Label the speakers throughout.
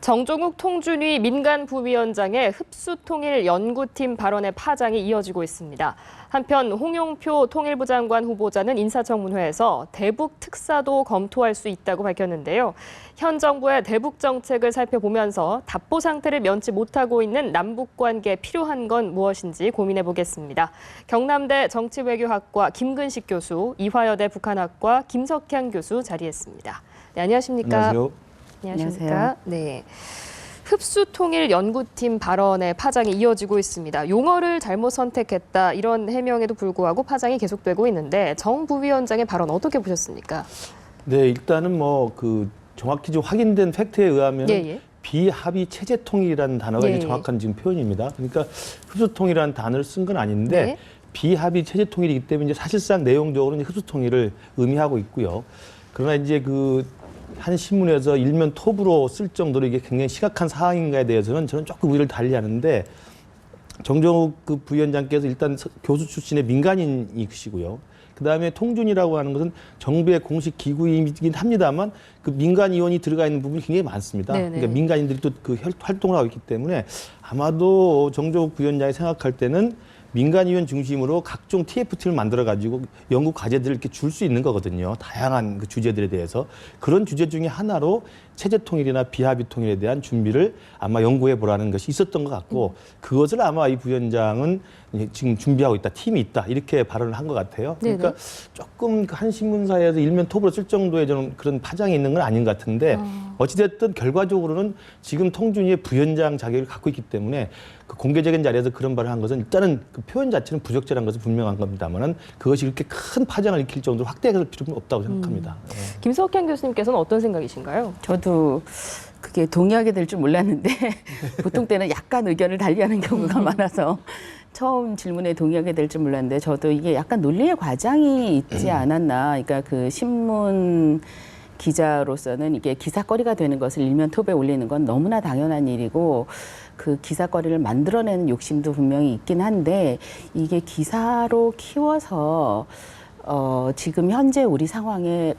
Speaker 1: 정종욱 통준위 민간부위원장의 흡수통일 연구팀 발언의 파장이 이어지고 있습니다. 한편 홍영표 통일부 장관 후보자는 인사청문회에서 대북 특사도 검토할 수 있다고 밝혔는데요. 현 정부의 대북 정책을 살펴보면서 답보 상태를 면치 못하고 있는 남북 관계에 필요한 건 무엇인지 고민해 보겠습니다. 경남대 정치외교학과 김근식 교수, 이화여대 북한학과 김석향 교수 자리했습니다. 네, 안녕하십니까?
Speaker 2: 안녕하세요.
Speaker 1: 안녕하십니까? 네. 흡수통일 연구팀 발언의 파장이 이어지고 있습니다. 용어를 잘못 선택했다 이런 해명에도 불구하고 파장이 계속되고 있는데 정 부위원장의 발언 어떻게 보셨습니까?
Speaker 2: 네, 일단은 정확히 좀 확인된 팩트에 의하면 비합의 체제 통일이라는 단어가 이게 정확한 지금 표현입니다. 그러니까 흡수통일이라는 단어를 쓴 건 아닌데 비합의 체제 통일이기 때문에 이제 사실상 내용적으로는 흡수 통일을 의미하고 있고요. 그러나 이제 한 신문에서 일면 톱으로 쓸 정도로 이게 굉장히 심각한 사항인가에 대해서는 저는 조금 의견을 달리하는데 정종욱 부위원장께서 일단 교수 출신의 민간인이시고요. 그다음에 통준이라고 하는 것은 정부의 공식 기구이긴 합니다만 그 민간위원이 들어가 있는 부분이 굉장히 많습니다. 그러니까 민간인들이 또 활동을 하고 있기 때문에 아마도 정종욱 부위원장이 생각할 때는 민간위원 중심으로 각종 TF팀을 만들어가지고 연구 과제들을 이렇게 줄 수 있는 거거든요. 다양한 주제들에 대해서. 그런 주제 중에 하나로 체제 통일이나 비합의 통일에 대한 준비를 아마 연구해 보라는 것이 있었던 것 같고 그것을 아마 이 부위원장은 지금 준비하고 있다, 팀이 있다 이렇게 발언을 한 것 같아요. 그러니까 조금 한 신문사에서 일면 톱으로 쓸 정도의 저는 그런 파장이 있는 건 아닌 것 같은데 어찌됐든 결과적으로는 지금 통준위의 부위원장 자격을 갖고 있기 때문에 공개적인 자리에서 그런 말을 한 것은 일단은 표현 자체는 부적절한 것은 분명한 겁니다만은 그것이 이렇게 큰 파장을 일으킬 정도로 확대할 필요는 없다고 생각합니다.
Speaker 1: 김석향 교수님께서는 어떤 생각이신가요?
Speaker 3: 저도 그게 동의하게 될 줄 몰랐는데 보통 때는 약간 의견을 달리하는 경우가 많아서 처음 질문에 동의하게 될 줄 몰랐는데 저도 이게 약간 논리의 과장이 있지 않았나. 그러니까 그 신문 기자로서는 이게 기사거리가 되는 것을 일면 톱에 올리는 건 너무나 당연한 일이고 그 기사거리를 만들어내는 욕심도 분명히 있긴 한데 이게 기사로 키워서 지금 현재 우리 상황에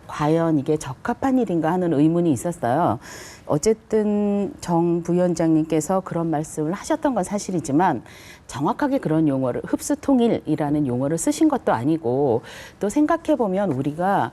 Speaker 3: 과연 이게 적합한 일인가 하는 의문이 있었어요. 어쨌든 정 부위원장님께서 그런 말씀을 하셨던 건 사실이지만 정확하게 그런 용어를 흡수통일이라는 용어를 쓰신 것도 아니고 또 생각해보면 우리가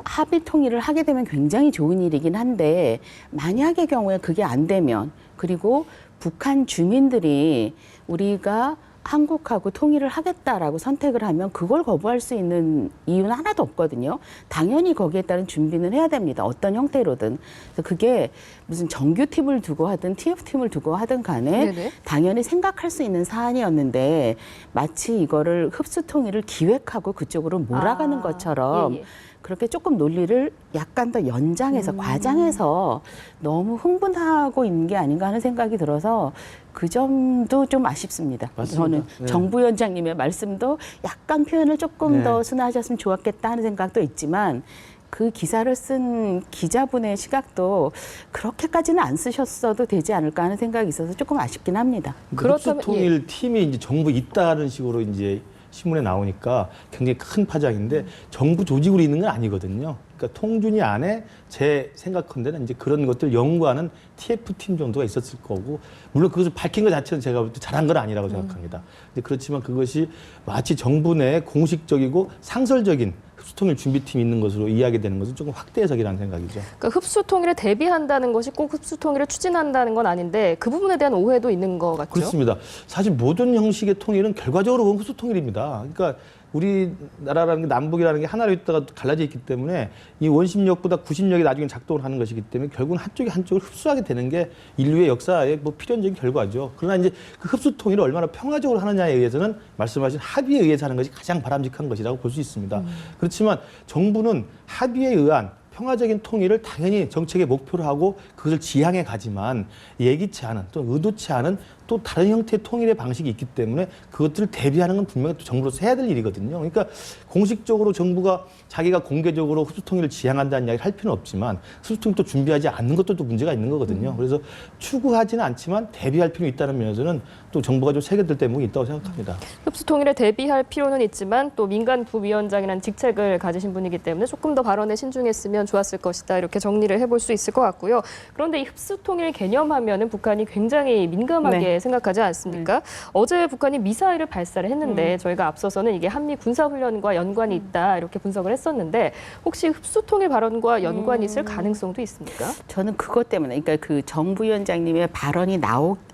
Speaker 3: 합의 통일을 하게 되면 굉장히 좋은 일이긴 한데 만약의 경우에 그게 안 되면 그리고 북한 주민들이 우리가 한국하고 통일을 하겠다라고 선택을 하면 그걸 거부할 수 있는 이유는 하나도 없거든요. 당연히 거기에 따른 준비는 해야 됩니다. 어떤 형태로든. 그래서 그게 무슨 정규팀을 두고 하든 TF팀을 두고 하든 간에 당연히 생각할 수 있는 사안이었는데 마치 이거를 흡수통일을 기획하고 그쪽으로 몰아가는 것처럼 그렇게 조금 논리를 약간 더 연장해서 과장해서 너무 흥분하고 있는 게 아닌가 하는 생각이 들어서 그 점도 좀 아쉽습니다. 저는 정 부위원장님의 말씀도 약간 표현을 조금 더 순화하셨으면 좋았겠다 하는 생각도 있지만 그 기사를 쓴 기자분의 시각도 그렇게까지는 안 쓰셨어도 되지 않을까 하는 생각이 있어서 조금 아쉽긴 합니다.
Speaker 2: 그렇다면 통일 팀이 이제 정부 있다는 식으로 이제 신문에 나오니까 굉장히 큰 파장인데 정부 조직으로 있는 건 아니거든요. 그러니까 통준위 안에 제 생각컨대는 이제 그런 것들 연구하는 TF팀 정도가 있었을 거고 물론 그것을 밝힌 것 자체는 제가 볼 때 잘한 건 아니라고 생각합니다. 근데 그렇지만 그것이 마치 정부 내 공식적이고 상설적인 흡수통일 준비팀이 있는 것으로 이야기되는 것은 조금 확대 해석이라는 생각이죠.
Speaker 1: 그러니까 흡수통일에 대비한다는 것이 꼭 흡수통일을 추진한다는 건 아닌데 그 부분에 대한 오해도 있는 것 같죠?
Speaker 2: 그렇습니다. 사실 모든 형식의 통일은 결과적으로 보면 흡수통일입니다. 그러니까 우리나라라는 게 남북이라는 게 하나로 있다가 갈라져 있기 때문에 이 원심력보다 구심력이 나중에 작동을 하는 것이기 때문에 결국은 한쪽이 한쪽을 흡수하게 되는 게 인류의 역사의 필연적인 결과죠. 그러나 이제 그 흡수 통일을 얼마나 평화적으로 하느냐에 의해서는 말씀하신 합의에 의해서 하는 것이 가장 바람직한 것이라고 볼 수 있습니다. 그렇지만 정부는 합의에 의한 평화적인 통일을 당연히 정책의 목표로 하고 그것을 지향해 가지만 예기치 않은 또 의도치 않은 또 다른 형태의 통일의 방식이 있기 때문에 그것들을 대비하는 건 분명히 또 정부로서 해야 될 일이거든요. 그러니까 공식적으로 정부가 자기가 공개적으로 흡수통일을 지향한다는 이야기를 할 필요는 없지만 흡수통일 또 준비하지 않는 것도 또 문제가 있는 거거든요. 그래서 추구하지는 않지만 대비할 필요가 있다는 면에서는 또 정부가 좀 새겨들 대목이 있다고 생각합니다.
Speaker 1: 흡수통일에 대비할 필요는 있지만 또 민간 부위원장이라는 직책을 가지신 분이기 때문에 조금 더 발언에 신중했으면 좋았을 것이다. 이렇게 정리를 해볼 수 있을 것 같고요. 그런데 이 흡수통일 개념하면은 북한이 굉장히 민감하게 생각하지 않습니까? 어제 북한이 미사일을 발사를 했는데 저희가 앞서서는 이게 한미 군사훈련과 연관이 있다 이렇게 분석을 했었는데 혹시 흡수통일 발언과 연관이 있을 가능성도 있습니까?
Speaker 3: 저는 그것 때문에 그러니까 그 정부위원장님의 발언이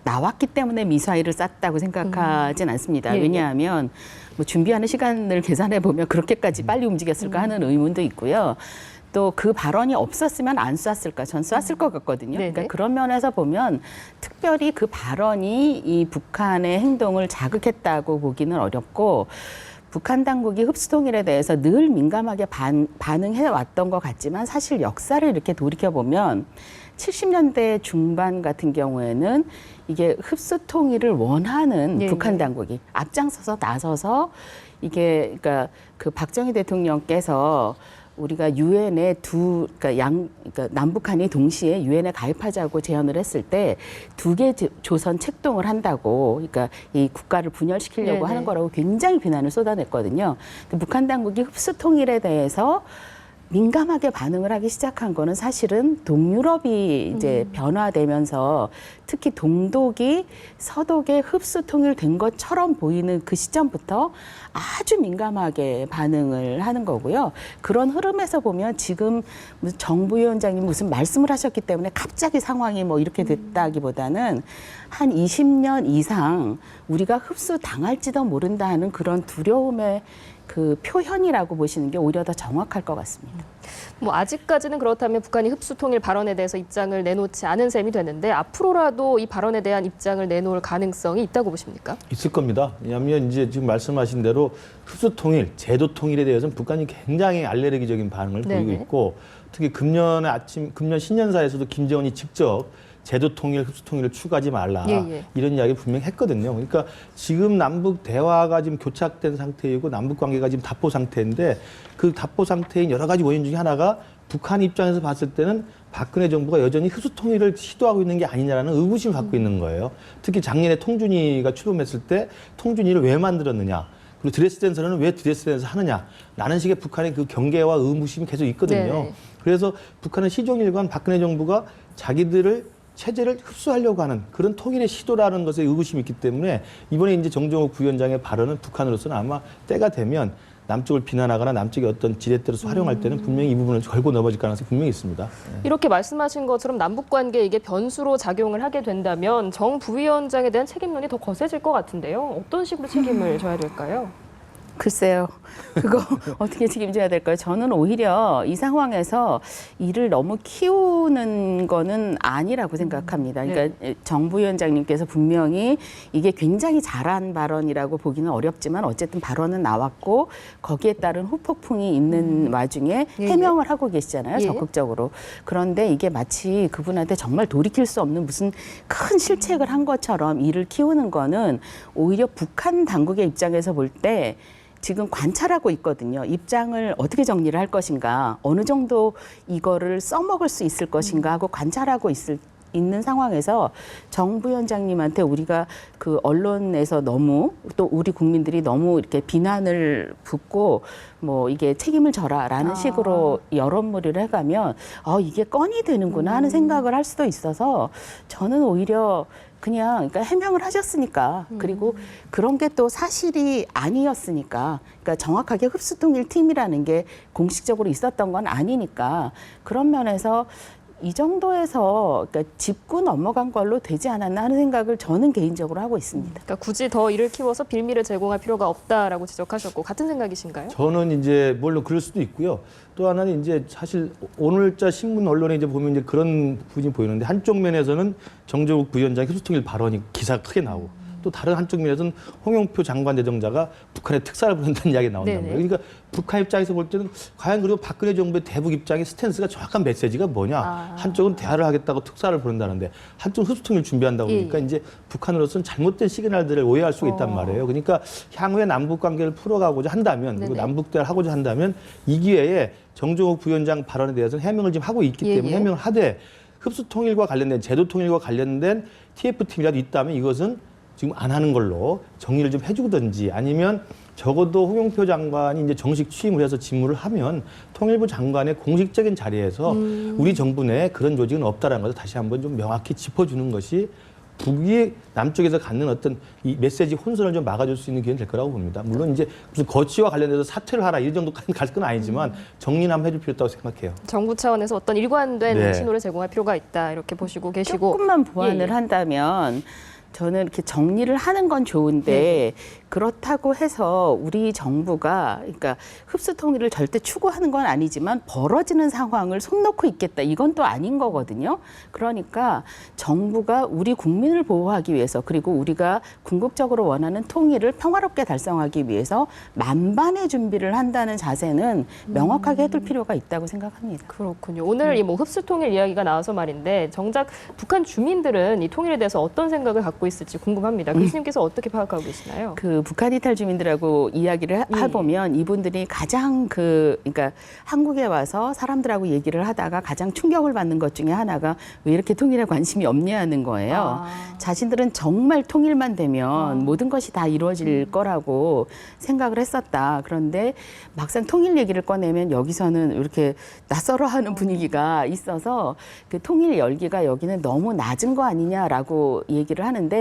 Speaker 3: 나왔기 때문에 미사일을 쐈다고 생각하진 않습니다.
Speaker 1: 예, 예.
Speaker 3: 왜냐하면 뭐 준비하는 시간을 계산해 보면 그렇게까지 빨리 움직였을까 하는 의문도 있고요. 또 그 발언이 없었으면 안 쐈을까? 전 쐈을 것 같거든요.
Speaker 1: 네네.
Speaker 3: 그러니까 그런 면에서 보면 특별히 그 발언이 이 북한의 행동을 자극했다고 보기는 어렵고 북한 당국이 흡수통일에 대해서 늘 민감하게 반응해 왔던 것 같지만 사실 역사를 이렇게 돌이켜보면 70년대 중반 같은 경우에는 이게 흡수통일을 원하는
Speaker 1: 예,
Speaker 3: 북한
Speaker 1: 예.
Speaker 3: 당국이 앞장서서 나서서 이게 그러니까 그 박정희 대통령께서 우리가 유엔에 그러니까 남북한이 동시에 유엔에 가입하자고 제안을 했을 때 두 개 조선 책동을 한다고, 그러니까 이 국가를 분열시키려고
Speaker 1: 네네.
Speaker 3: 하는 거라고 굉장히 비난을 쏟아냈거든요. 근데 북한 당국이 흡수통일에 대해서 민감하게 반응을 하기 시작한 거는 사실은 동유럽이 이제 변화되면서 특히 동독이 서독에 흡수 통일된 것처럼 보이는 그 시점부터 아주 민감하게 반응을 하는 거고요. 그런 흐름에서 보면 지금 무슨 정부위원장님 무슨 말씀을 하셨기 때문에 갑자기 상황이 뭐 이렇게 됐다기보다는 한 20년 이상 우리가 흡수 당할지도 모른다 하는 그런 두려움의 그 표현이라고 보시는 게 오히려 더 정확할 것 같습니다.
Speaker 1: 뭐 아직까지는 그렇다면 북한이 흡수통일 발언에 대해서 입장을 내놓지 않은 셈이 되는데 앞으로라도 이 발언에 대한 입장을 내놓을 가능성이 있다고 보십니까?
Speaker 2: 있을 겁니다. 왜냐하면 이제 지금 말씀하신 대로 흡수통일, 제도통일에 대해서는 북한이 굉장히 알레르기적인 반응을
Speaker 1: 네네.
Speaker 2: 보이고 있고 특히 금년 신년사에서도 김정은이 직접 제도통일, 흡수통일을 추구하지 말라
Speaker 1: 예.
Speaker 2: 이런 이야기를 분명히 했거든요. 그러니까 지금 남북 대화가 지금 교착된 상태이고 남북 관계가 지금 답보 상태인데 그 답보 상태인 여러 가지 원인 중에 하나가 북한 입장에서 봤을 때는 박근혜 정부가 여전히 흡수통일을 시도하고 있는 게 아니냐라는 의구심을 갖고 있는 거예요. 특히 작년에 통준위가 출범했을 때 통준위를 왜 만들었느냐. 그리고 드레스덴 선언은 왜 드레스덴에서 하느냐. 라는 식의 북한의 그 경계와 의무심이 계속 있거든요.
Speaker 1: 네.
Speaker 2: 그래서 북한은 시종일관 박근혜 정부가 자기들을 체제를 흡수하려고 하는 그런 통일의 시도라는 것에 의구심이 있기 때문에 이번에 이제 정정욱 부위원장의 발언은 북한으로서는 아마 때가 되면 남쪽을 비난하거나 남쪽의 어떤 지렛대로서 활용할 때는 분명히 이 부분을 걸고 넘어질 가능성이 분명히 있습니다.
Speaker 1: 이렇게 말씀하신 것처럼 남북관계에 이게 변수로 작용을 하게 된다면 정 부위원장에 대한 책임론이 더 거세질 것 같은데요. 어떤 식으로 책임을 져야 될까요?
Speaker 3: 글쎄요. 그거 어떻게 책임져야 될까요? 저는 오히려 이 상황에서 이를 너무 키우는 거는 아니라고 생각합니다. 그러니까 정부위원장님께서 분명히 이게 굉장히 잘한 발언이라고 보기는 어렵지만 어쨌든 발언은 나왔고 거기에 따른 후폭풍이 있는 와중에 해명을 하고 계시잖아요. 적극적으로. 그런데 이게 마치 그분한테 정말 돌이킬 수 없는 무슨 큰 실책을 한 것처럼 이를 키우는 거는 오히려 북한 당국의 입장에서 볼 때 지금 관찰하고 있거든요. 입장을 어떻게 정리를 할 것인가, 어느 정도 이거를 써먹을 수 있을 것인가 하고 관찰하고 있는 상황에서 정 부위원장님한테 우리가 그 언론에서 너무 또 우리 국민들이 너무 이렇게 비난을 붓고 뭐 이게 책임을 져라라는 식으로 여론몰이를 해가면 이게 건이 되는구나 하는 생각을 할 수도 있어서 저는 오히려 그냥 그러니까 해명을 하셨으니까 그리고 그런 게 또 사실이 아니었으니까 그러니까 정확하게 흡수통일 팀이라는 게 공식적으로 있었던 건 아니니까 그런 면에서 이 정도에서 그러니까 짚고 넘어간 걸로 되지 않았나 하는 생각을 저는 개인적으로 하고 있습니다.
Speaker 1: 그러니까 굳이 더 이를 키워서 빌미를 제공할 필요가 없다라고 지적하셨고 같은 생각이신가요?
Speaker 2: 저는 이제 물론 그럴 수도 있고요. 또 하나는 이제 사실 오늘자 신문 언론에 이제 보면 이제 그런 부분이 보이는데 한쪽 면에서는 정정욱 부위원장 흡수통일 발언이 기사가 크게 나오고 또 다른 한쪽 면에서는 홍영표 장관 내정자가 북한에 특사를 보낸다는 이야기가 나온단 말이에요. 그러니까 북한 입장에서 볼 때는 과연 그리고 박근혜 정부의 대북 입장의 스탠스가 정확한 메시지가 뭐냐. 한쪽은 대화를 하겠다고 특사를 보낸다는데 한쪽은 흡수통일 준비한다고 그러니까 이제 북한으로서는 잘못된 시그널들을 오해할 수가 있단 말이에요. 그러니까 향후에 남북 관계를 풀어가고자 한다면 그리고 남북 대화를 하고자 한다면 이 기회에 정종욱 부위원장 발언에 대해서는 해명을 지금 하고 있기 때문에 해명을 하되 흡수 통일과 관련된 제도 통일과 관련된 TF팀이라도 있다면 이것은 지금 안 하는 걸로 정리를 좀 해주든지 아니면 적어도 홍영표 장관이 이제 정식 취임을 해서 직무를 하면 통일부 장관의 공식적인 자리에서 우리 정부 내에 그런 조직은 없다라는 것을 다시 한번 좀 명확히 짚어주는 것이 북이 남쪽에서 갖는 어떤 이 메시지 혼선을 좀 막아줄 수 있는 기회는 될 거라고 봅니다. 물론 이제 무슨 거치와 관련해서 사퇴를 하라 이 정도까지 갈 건 아니지만 정리는 한번 해줄 필요 있다고 생각해요.
Speaker 1: 정부 차원에서 어떤 일관된 신호를 제공할 필요가 있다 이렇게 보시고 계시고
Speaker 3: 조금만 보완을 한다면 저는 이렇게 정리를 하는 건 좋은데 그렇다고 해서 우리 정부가 그러니까 흡수 통일을 절대 추구하는 건 아니지만 벌어지는 상황을 손 놓고 있겠다. 이건 또 아닌 거거든요. 그러니까 정부가 우리 국민을 보호하기 위해서 그리고 우리가 궁극적으로 원하는 통일을 평화롭게 달성하기 위해서 만반의 준비를 한다는 자세는 명확하게 해둘 필요가 있다고 생각합니다.
Speaker 1: 그렇군요. 오늘 이 뭐 흡수 통일 이야기가 나와서 말인데 정작 북한 주민들은 이 통일에 대해서 어떤 생각을 갖고 있을지 궁금합니다. 교수님께서 어떻게 파악하고 계시나요?
Speaker 3: 그 북한 이탈 주민들하고 이야기를 해보면 이분들이 가장 그러니까 한국에 와서 사람들하고 얘기를 하다가 가장 충격을 받는 것 중에 하나가 왜 이렇게 통일에 관심이 없냐는 거예요. 자신들은 정말 통일만 되면 모든 것이 다 이루어질 거라고 생각을 했었다. 그런데 막상 통일 얘기를 꺼내면 여기서는 이렇게 낯설어하는 분위기가 있어서 그 통일 열기가 여기는 너무 낮은 거 아니냐라고 얘기를 하는데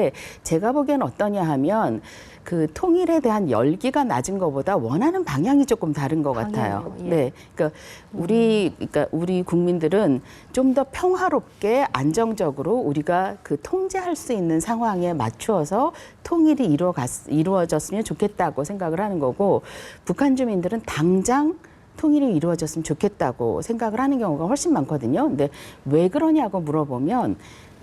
Speaker 3: 제가 보기엔 어떠냐 하면 그 통일에 대한 열기가 낮은 것보다 원하는 방향이 조금 다른 것 같아요. 네, 그러니까 우리 국민들은 좀 더 평화롭게 안정적으로 우리가 그 통제할 수 있는 상황에 맞추어서 통일이 이루어졌으면 좋겠다고 생각을 하는 거고 북한 주민들은 당장 통일이 이루어졌으면 좋겠다고 생각을 하는 경우가 훨씬 많거든요. 근데 왜 그러냐고 물어보면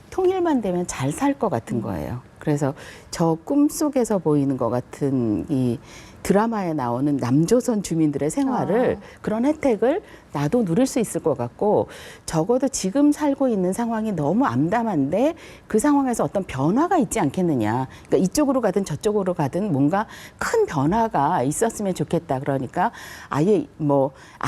Speaker 3: 통일만 되면 잘 살 것 같은 거예요. 그래서 저 꿈속에서 보이는 것 같은 이 드라마에 나오는 남조선 주민들의 생활을 그런 혜택을 나도 누릴 수 있을 것 같고 적어도 지금 살고 있는 상황이 너무 암담한데 그 상황에서 어떤 변화가 있지 않겠느냐. 그러니까 이쪽으로 가든 저쪽으로 가든 뭔가 큰 변화가 있었으면 좋겠다. 그러니까 아예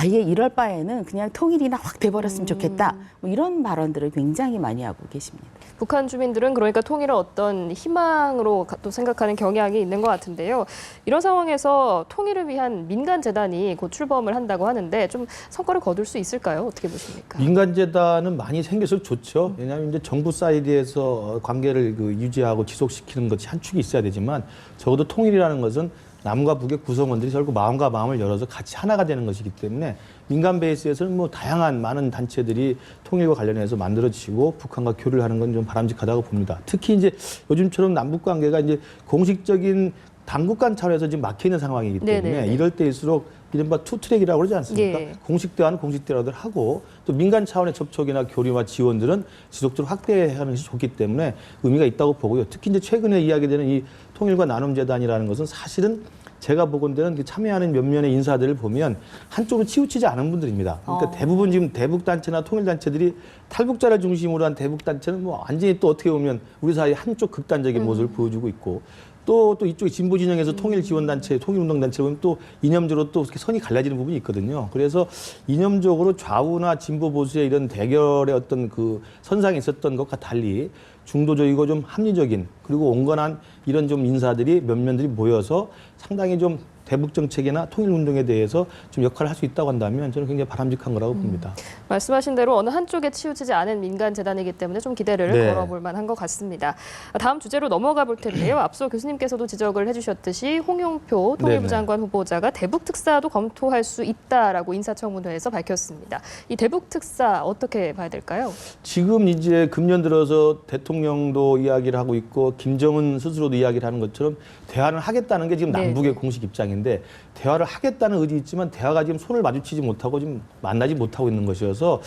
Speaker 3: 이럴 바에는 그냥 통일이나 확 돼버렸으면 좋겠다. 뭐 이런 발언들을 굉장히 많이 하고 계십니다.
Speaker 1: 북한 주민들은 그러니까 통일을 어떤 희망으로 또 생각하는 경향이 있는 것 같은데요. 이런 상황에서 통일을 위한 민간재단이 곧 출범을 한다고 하는데 좀 성과를 거둘 수 있을까요? 어떻게 보십니까?
Speaker 2: 민간재단은 많이 생겨서 좋죠. 왜냐하면 이제 정부 사이드에서 관계를 유지하고 지속시키는 것이 한 축이 있어야 되지만 적어도 통일이라는 것은 남과 북의 구성원들이 결국 마음과 마음을 열어서 같이 하나가 되는 것이기 때문에 민간 베이스에서는 뭐 다양한 많은 단체들이 통일과 관련해서 만들어지고 북한과 교류를 하는 건 좀 바람직하다고 봅니다. 특히 이제 요즘처럼 남북 관계가 이제 공식적인 당국간 차원에서 지금 막혀 있는 상황이기 때문에 이럴 때일수록 이른바 투트랙이라고 그러지 않습니까? 공식 대화는 공식 대화들 하고 또 민간 차원의 접촉이나 교류와 지원들은 지속적으로 확대하는 것이 좋기 때문에 의미가 있다고 보고요. 특히 이제 최근에 이야기되는 이 통일과 나눔재단이라는 것은 사실은 제가 보건대는 참여하는 몇몇의 인사들을 보면 한쪽으로 치우치지 않은 분들입니다. 그러니까 대부분 지금 대북단체나 통일단체들이 탈북자를 중심으로 한 대북단체는 뭐 완전히 또 어떻게 보면 우리 사회의 한쪽 극단적인 모습을 보여주고 있고 또 이쪽에 진보 진영에서 통일지원단체, 통일운동단체 보면 또 이념적으로 또 이렇게 선이 갈라지는 부분이 있거든요. 그래서 이념적으로 좌우나 진보 보수의 이런 대결의 어떤 그 선상에 있었던 것과 달리 중도적이고 좀 합리적인 그리고 온건한 이런 좀 인사들이 몇몇들이 모여서 상당히 좀 대북 정책이나 통일 운동에 대해서 좀 역할을 할 수 있다고 한다면 저는 굉장히 바람직한 거라고 봅니다.
Speaker 1: 말씀하신 대로 어느 한쪽에 치우치지 않은 민간 재단이기 때문에 좀 기대를 걸어볼 만한 것 같습니다. 다음 주제로 넘어가 볼 텐데요. 앞서 교수님께서도 지적을 해주셨듯이 홍영표 통일부 장관 후보자가 대북 특사도 검토할 수 있다라고 인사청문회에서 밝혔습니다. 이 대북 특사 어떻게 봐야 될까요?
Speaker 2: 지금 이제 금년 들어서 대통령도 이야기를 하고 있고 김정은 스스로도 이야기를 하는 것처럼 대화를 하겠다는 게 지금 남북의 공식 입장입니다. 입장인데 대화를 하겠다는 의지 있지만 대화가 지금 손을 마주치지 못하고 지금 만나지 못하고 있는 것이어서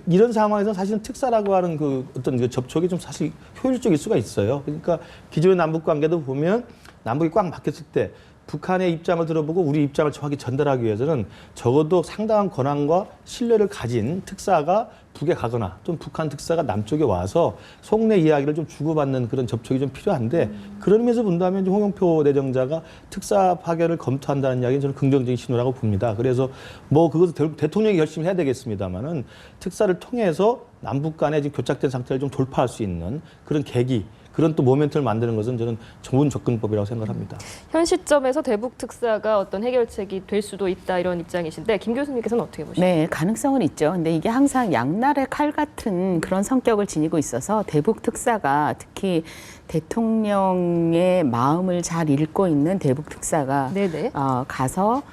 Speaker 2: 이런 상황에서 사실은 특사라고 하는 그 어떤 그 접촉이 좀 사실 효율적일 수가 있어요. 그러니까 기존의 남북 관계도 보면 남북이 꽉 막혔을 때 북한의 입장을 들어보고 우리 입장을 정확히 전달하기 위해서는 적어도 상당한 권한과 신뢰를 가진 특사가 북에 가거나 좀 북한 특사가 남쪽에 와서 속내 이야기를 좀 주고받는 그런 접촉이 좀 필요한데 그런 의미에서 본다면 홍영표 내정자가 특사 파견을 검토한다는 이야기는 저는 긍정적인 신호라고 봅니다. 그래서 뭐 그것을 대통령이 결심을 해야 되겠습니다만은 특사를 통해서 남북 간의 지금 교착된 상태를 좀 돌파할 수 있는 그런 계기 그런 또 모멘트를 만드는 것은 저는 좋은 접근법이라고 생각합니다.
Speaker 1: 현 시점에서 대북 특사가 어떤 해결책이 될 수도 있다 이런 입장이신데 김 교수님께서는 어떻게 보십니까?
Speaker 3: 네, 가능성은 있죠. 근데 이게 항상 양날의 칼 같은 그런 성격을 지니고 있어서 대북 특사가 특히 대통령의 마음을 잘 읽고 있는 대북 특사가 가서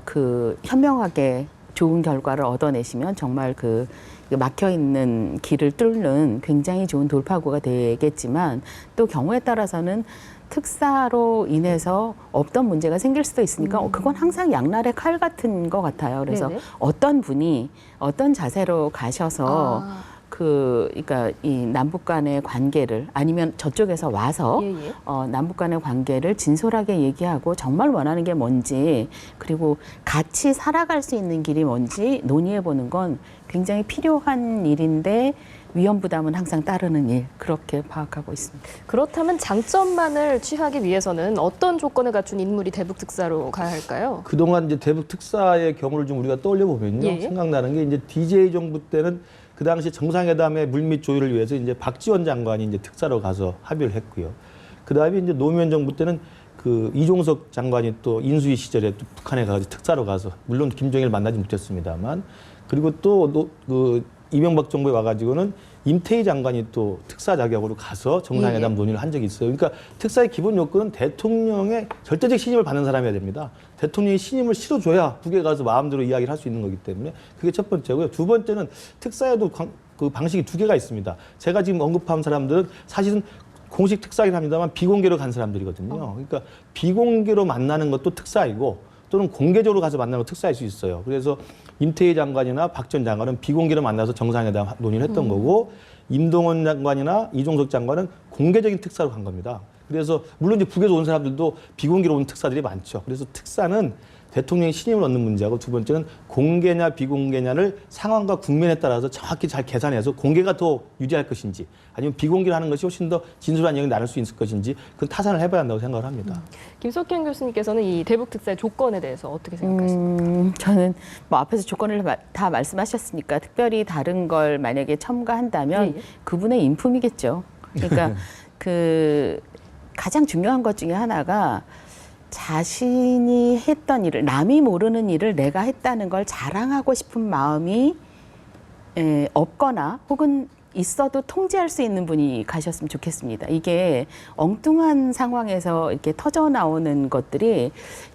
Speaker 3: 그 현명하게 좋은 결과를 얻어내시면 정말 그 막혀 있는 길을 뚫는 굉장히 좋은 돌파구가 되겠지만 또 경우에 따라서는 특사로 인해서 없던 문제가 생길 수도 있으니까 그건 항상 양날의 칼 같은 것 같아요. 그래서 어떤 분이 어떤 자세로 가셔서 그러니까 이 남북 간의 관계를 아니면 저쪽에서 와서 남북 간의 관계를 진솔하게 얘기하고 정말 원하는 게 뭔지 그리고 같이 살아갈 수 있는 길이 뭔지 논의해 보는 건 굉장히 필요한 일인데 위험 부담은 항상 따르는 일 그렇게 파악하고 있습니다.
Speaker 1: 그렇다면 장점만을 취하기 위해서는 어떤 조건을 갖춘 인물이 대북 특사로 가야 할까요?
Speaker 2: 그동안 이제 대북 특사의 경우를 좀 우리가 떠올려 보면요. 생각나는 게 이제 DJ 정부 때는 그 당시 정상회담의 물밑 조율을 위해서 이제 박지원 장관이 이제 특사로 가서 합의를 했고요. 그 다음에 이제 노무현 정부 때는 그 이종석 장관이 또 인수위 시절에 또 북한에 가서 특사로 가서 물론 김정일을 만나지 못했습니다만 그리고 또 그 이명박 정부에 와가지고는 임태희 장관이 또 특사 자격으로 가서 정상회담 논의를 한 적이 있어요. 그러니까 특사의 기본 요건은 대통령의 절대적 신임을 받는 사람이어야 됩니다. 대통령이 신임을 실어줘야 북에 가서 마음대로 이야기를 할 수 있는 거기 때문에 그게 첫 번째고요. 두 번째는 특사에도 그 방식이 두 개가 있습니다. 제가 지금 언급한 사람들은 사실은 공식 특사이긴 합니다만 비공개로 간 사람들이거든요. 그러니까 비공개로 만나는 것도 특사이고 또는 공개적으로 가서 만나는 거 특사일 수 있어요. 그래서 임태희 장관이나 박 전 장관은 비공개로 만나서 정상회담 논의를 했던 거고 임동원 장관이나 이종석 장관은 공개적인 특사로 간 겁니다. 그래서 물론 이제 북에서 온 사람들도 비공개로 온 특사들이 많죠. 그래서 특사는 대통령의 신임을 얻는 문제하고 두 번째는 공개냐 비공개냐를 상황과 국면에 따라서 정확히 잘 계산해서 공개가 더 유리할 것인지 아니면 비공개를 하는 것이 훨씬 더 진솔한 이야기를 나눌 수 있을 것인지 그건 타산을 해봐야 한다고 생각을 합니다.
Speaker 1: 김석현 교수님께서는 이 대북 특사의 조건에 대해서 어떻게 생각하십니까?
Speaker 3: 저는 뭐 앞에서 조건을 다 말씀하셨으니까 특별히 다른 걸 만약에 첨가한다면 그분의 인품이겠죠. 그러니까 그 가장 중요한 것 중에 하나가 자신이 했던 일을 남이 모르는 일을 내가 했다는 걸 자랑하고 싶은 마음이 없거나 혹은 있어도 통제할 수 있는 분이 가셨으면 좋겠습니다. 이게 엉뚱한 상황에서 이렇게 터져 나오는 것들이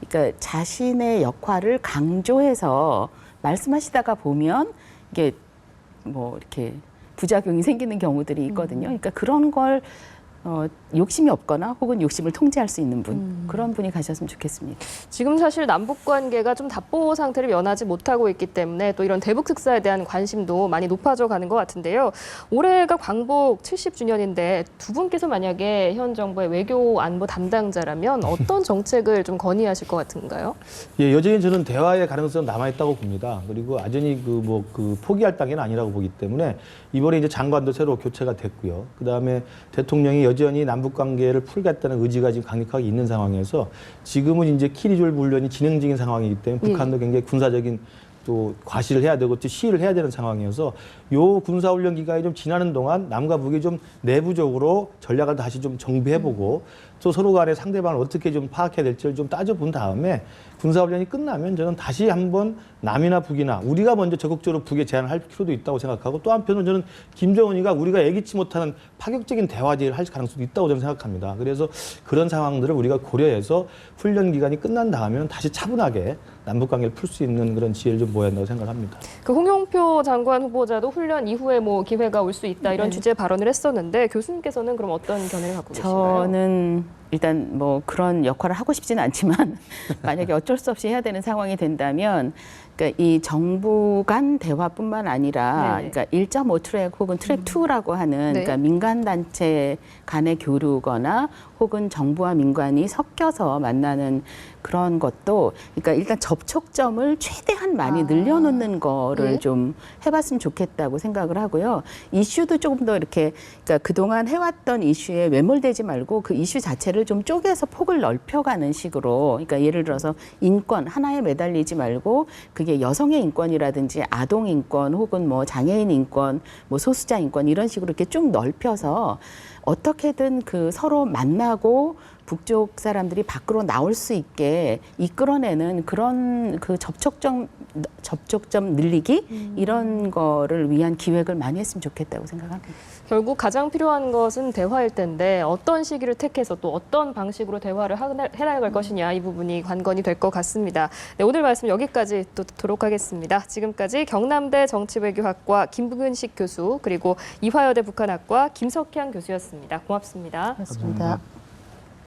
Speaker 3: 그러니까 자신의 역할을 강조해서 말씀하시다가 보면 이게 뭐 이렇게 부작용이 생기는 경우들이 있거든요. 그러니까 그런 걸 욕심이 없거나 혹은 욕심을 통제할 수 있는 분 그런 분이 가셨으면 좋겠습니다.
Speaker 1: 지금 사실 남북 관계가 좀 답보 상태를 면하지 못하고 있기 때문에 또 이런 대북 특사에 대한 관심도 많이 높아져 가는 것 같은데요. 올해가 광복 70주년인데 두 분께서 만약에 현 정부의 외교 안보 담당자라면 어떤 정책을 좀 건의하실 것 같은가요?
Speaker 2: 예, 여전히 저는 대화의 가능성은 남아 있다고 봅니다. 그리고 여전히 그 포기할 단계는 아니라고 보기 때문에 이번에 이제 장관도 새로 교체가 됐고요. 그 다음에 대통령이 여전히 남북 관계를 풀겠다는 의지가 지금 강력하게 있는 상황에서 지금은 이제 키리졸브 훈련이 진행 중인 상황이기 때문에 북한도 굉장히 군사적인 또 과시를 해야 되고 또 시위를 해야 되는 상황이어서 요 군사훈련 기간이 좀 지나는 동안 남과 북이 좀 내부적으로 전략을 다시 좀 정비해보고 또 서로 간의 상대방을 어떻게 좀 파악해야 될지를 좀 따져본 다음에 군사훈련이 끝나면 저는 다시 한번 남이나 북이나 우리가 먼저 적극적으로 북에 제안을 할 필요도 있다고 생각하고 또 한편으로 저는 김정은이가 우리가 예기치 못하는 파격적인 대화제를 할 가능성도 있다고 저는 생각합니다. 그래서 그런 상황들을 우리가 고려해서 훈련 기간이 끝난 다음에는 다시 차분하게 남북관계를 풀 수 있는 그런 지혜를 좀 모아야 한다고 생각합니다.
Speaker 1: 그 홍영표 장관 후보자도 훈련 이후에 뭐 기회가 올 수 있다 이런 취지의 발언을 했었는데 교수님께서는 그럼 어떤 견해를 갖고 계신가요?
Speaker 3: 저는 일단 뭐 그런 역할을 하고 싶지는 않지만 만약에 어쩔 수 없이 해야 되는 상황이 된다면 그러니까 이 정부 간 대화뿐만 아니라
Speaker 1: 네.
Speaker 3: 그러니까 1.5 트랙 혹은 트랙 2라고 하는
Speaker 1: 네.
Speaker 3: 그러니까 민간 단체 간의 교류거나 혹은 정부와 민간이 섞여서 만나는 그런 것도 그러니까 일단 접촉점을 최대한 많이 늘려놓는 거를
Speaker 1: 예.
Speaker 3: 좀 해봤으면 좋겠다고 생각을 하고요. 이슈도 조금 더 이렇게 그러니까 그동안 해왔던 이슈에 매몰되지 말고 그 이슈 자체를 좀 쪼개서 폭을 넓혀가는 식으로 그러니까 예를 들어서 인권 하나에 매달리지 말고 그게 여성의 인권이라든지 아동 인권 혹은 뭐 장애인 인권 뭐 소수자 인권 이런 식으로 이렇게 쭉 넓혀서 어떻게든 그 서로 만나고 북쪽 사람들이 밖으로 나올 수 있게 이끌어내는 그런 그 접촉점 늘리기 이런 거를 위한 기획을 많이 했으면 좋겠다고 생각합니다.
Speaker 1: 결국 가장 필요한 것은 대화일 텐데 어떤 시기를 택해서 또 어떤 방식으로 대화를 해나갈 것이냐 이 부분이 관건이 될 것 같습니다. 네, 오늘 말씀 여기까지 또 듣도록 하겠습니다. 지금까지 경남대 정치외교학과 김근식 교수 그리고 이화여대 북한학과 김석향 교수였습니다. 고맙습니다.
Speaker 3: 고맙습니다.